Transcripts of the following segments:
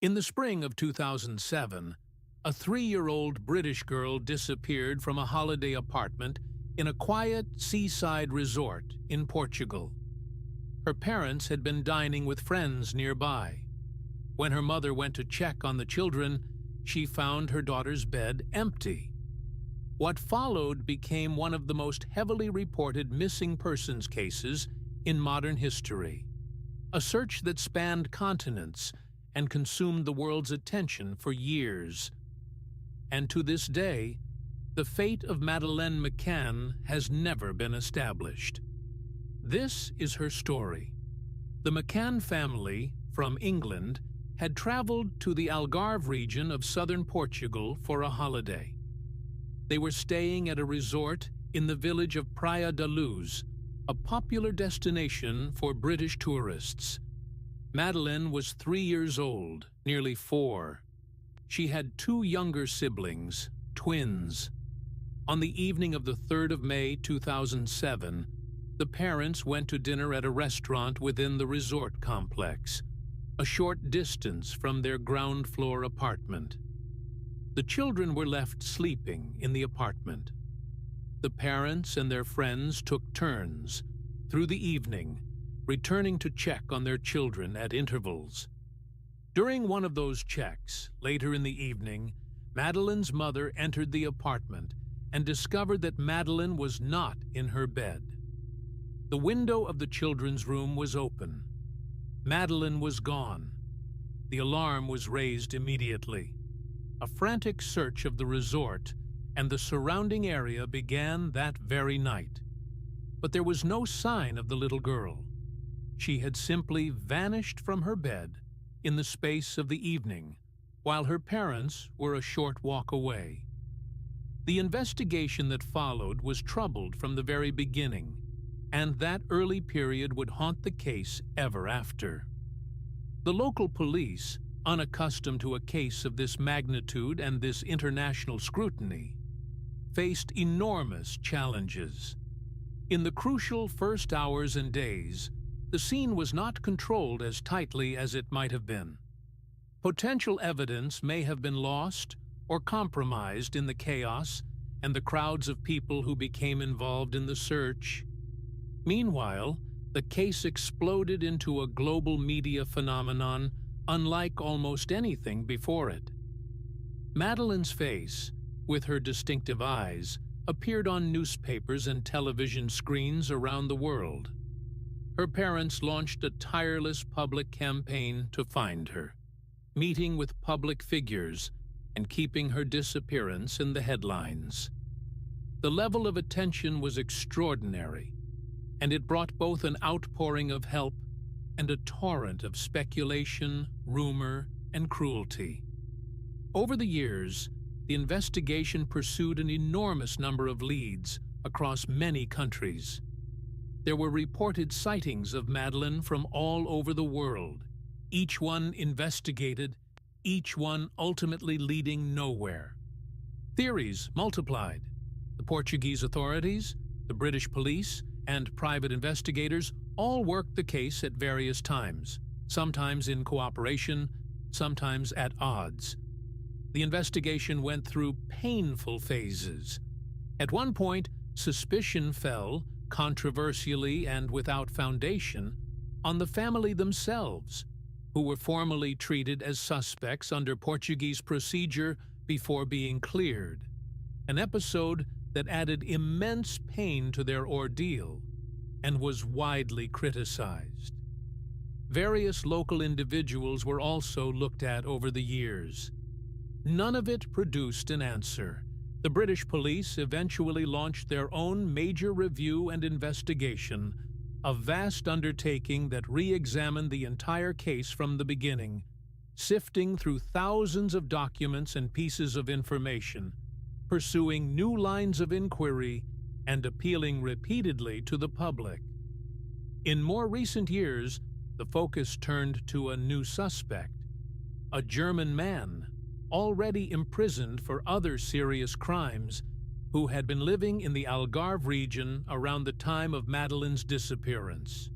In the spring of 2007, a 3-year-old British girl disappeared from a holiday apartment in a quiet seaside resort in Portugal. Her parents had been dining with friends nearby. When her mother went to check on the children, she found her daughter's bed empty. What followed became one of the most heavily reported missing persons cases in modern history, a search that spanned continents and consumed the world's attention for years. And to this day, the fate of Madeleine McCann has never been established. This is her story. The McCann family, from England, had traveled to the Algarve region of southern Portugal for a holiday. They were staying at a resort in the village of Praia da Luz, a popular destination for British tourists. Madeleine was 3 years old, nearly 4. She had 2 younger siblings, twins. On the evening of the 3rd of May 2007, the parents went to dinner at a restaurant within the resort complex, a short distance from their ground-floor apartment. The children were left sleeping in the apartment. The parents and their friends took turns, through the evening, returning to check on their children at intervals. During one of those checks, later in the evening, Madeleine's mother entered the apartment and discovered that Madeleine was not in her bed. The window of the children's room was open. Madeleine was gone. The alarm was raised immediately. A frantic search of the resort and the surrounding area began that very night. But there was no sign of the little girl. She had simply vanished from her bed in the space of the evening, while her parents were a short walk away. The investigation that followed was troubled from the very beginning, and that early period would haunt the case ever after. The local police, unaccustomed to a case of this magnitude and this international scrutiny, faced enormous challenges. In the crucial first hours and days, the scene was not controlled as tightly as it might have been. Potential evidence may have been lost or compromised in the chaos and the crowds of people who became involved in the search. Meanwhile, the case exploded into a global media phenomenon unlike almost anything before it. Madeleine's face, with her distinctive eyes, appeared on newspapers and television screens around the world. Her parents launched a tireless public campaign to find her, meeting with public figures and keeping her disappearance in the headlines. The level of attention was extraordinary, and it brought both an outpouring of help and a torrent of speculation, rumor, and cruelty. Over the years, the investigation pursued an enormous number of leads across many countries. There were reported sightings of Madeleine from all over the world, each one investigated, each one ultimately leading nowhere. Theories multiplied. The Portuguese authorities, the British police, and private investigators all worked the case at various times, sometimes in cooperation, sometimes at odds. The investigation went through painful phases. At one point, suspicion fell, controversially and without foundation, on the family themselves, who were formally treated as suspects under Portuguese procedure before being cleared, an episode that added immense pain to their ordeal and was widely criticized. Various local individuals were also looked at over the years. None of it produced an answer. The British police eventually launched their own major review and investigation, a vast undertaking that re-examined the entire case from the beginning, sifting through thousands of documents and pieces of information, pursuing new lines of inquiry, and appealing repeatedly to the public. In more recent years, the focus turned to a new suspect, a German man, already imprisoned for other serious crimes, who had been living in the Algarve region around the time of Madeleine's disappearance.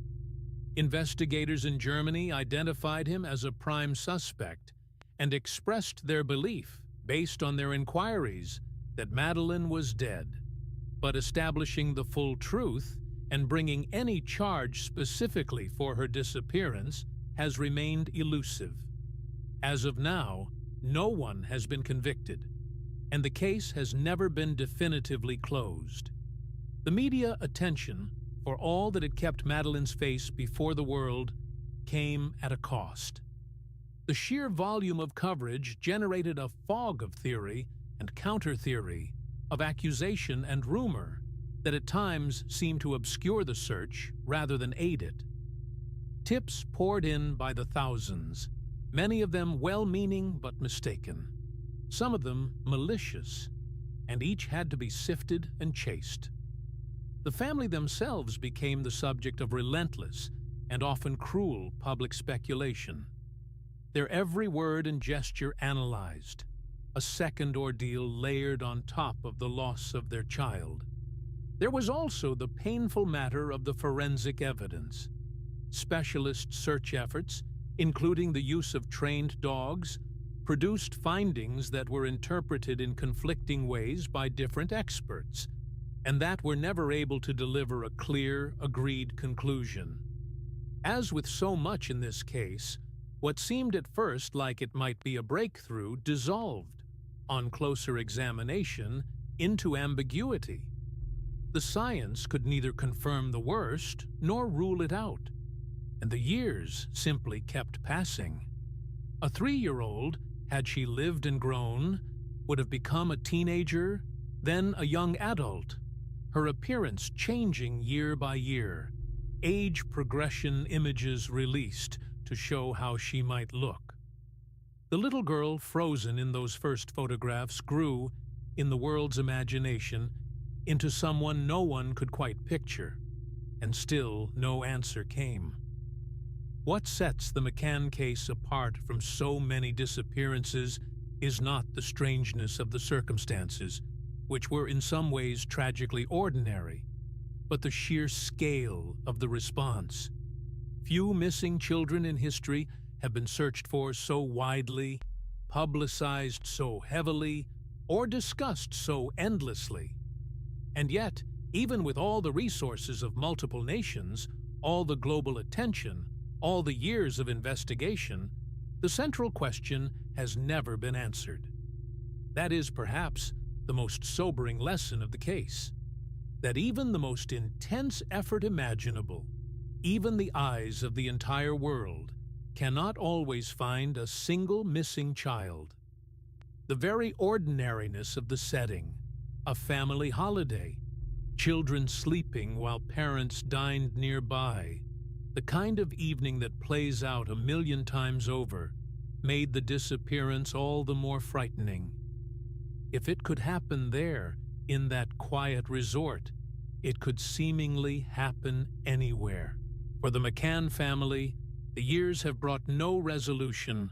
Investigators in Germany identified him as a prime suspect and expressed their belief, based on their inquiries, that Madeleine was dead. But establishing the full truth and bringing any charge specifically for her disappearance has remained elusive. As of now, no one has been convicted, and the case has never been definitively closed. The media attention, for all that it kept Madeleine's face before the world, came at a cost. The sheer volume of coverage generated a fog of theory and counter-theory, of accusation and rumor, that at times seemed to obscure the search rather than aid it. Tips poured in by the thousands, many of them well-meaning but mistaken, some of them malicious, and each had to be sifted and chased. The family themselves became the subject of relentless and often cruel public speculation. Their every word and gesture analyzed, a second ordeal layered on top of the loss of their child. There was also the painful matter of the forensic evidence. Specialist search efforts, including the use of trained dogs, produced findings that were interpreted in conflicting ways by different experts, and that were never able to deliver a clear, agreed conclusion. As with so much in this case, what seemed at first like it might be a breakthrough dissolved, on closer examination, into ambiguity. The science could neither confirm the worst nor rule it out, and the years simply kept passing. A 3-year-old, had she lived and grown, would have become a teenager, then a young adult, her appearance changing year by year, age progression images released to show how she might look. The little girl frozen in those first photographs grew, in the world's imagination, into someone no one could quite picture, and still no answer came. What sets the McCann case apart from so many disappearances is not the strangeness of the circumstances, which were in some ways tragically ordinary, but the sheer scale of the response. Few missing children in history have been searched for so widely, publicized so heavily, or discussed so endlessly. And yet, even with all the resources of multiple nations, all the global attention, all the years of investigation, the central question has never been answered. That is perhaps the most sobering lesson of the case, that even the most intense effort imaginable, even the eyes of the entire world, cannot always find a single missing child. The very ordinariness of the setting, a family holiday, children sleeping while parents dined nearby, the kind of evening that plays out 1,000,000 times over, made the disappearance all the more frightening. If it could happen there, in that quiet resort, it could seemingly happen anywhere. For the McCann family, the years have brought no resolution,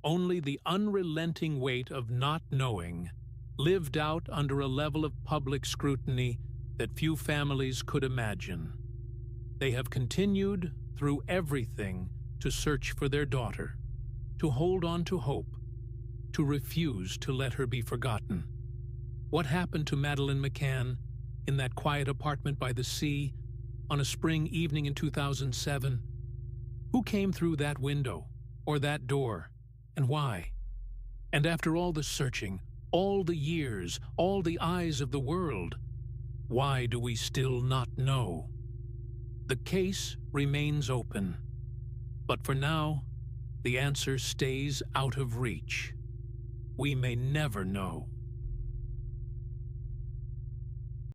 only the unrelenting weight of not knowing, lived out under a level of public scrutiny that few families could imagine. They have continued, through everything, to search for their daughter, to hold on to hope, to refuse to let her be forgotten. What happened to Madeleine McCann in that quiet apartment by the sea on a spring evening in 2007? Who came through that window or that door, and why? And after all the searching, all the years, all the eyes of the world, why do we still not know? The case remains open, but for now, the answer stays out of reach. We may never know.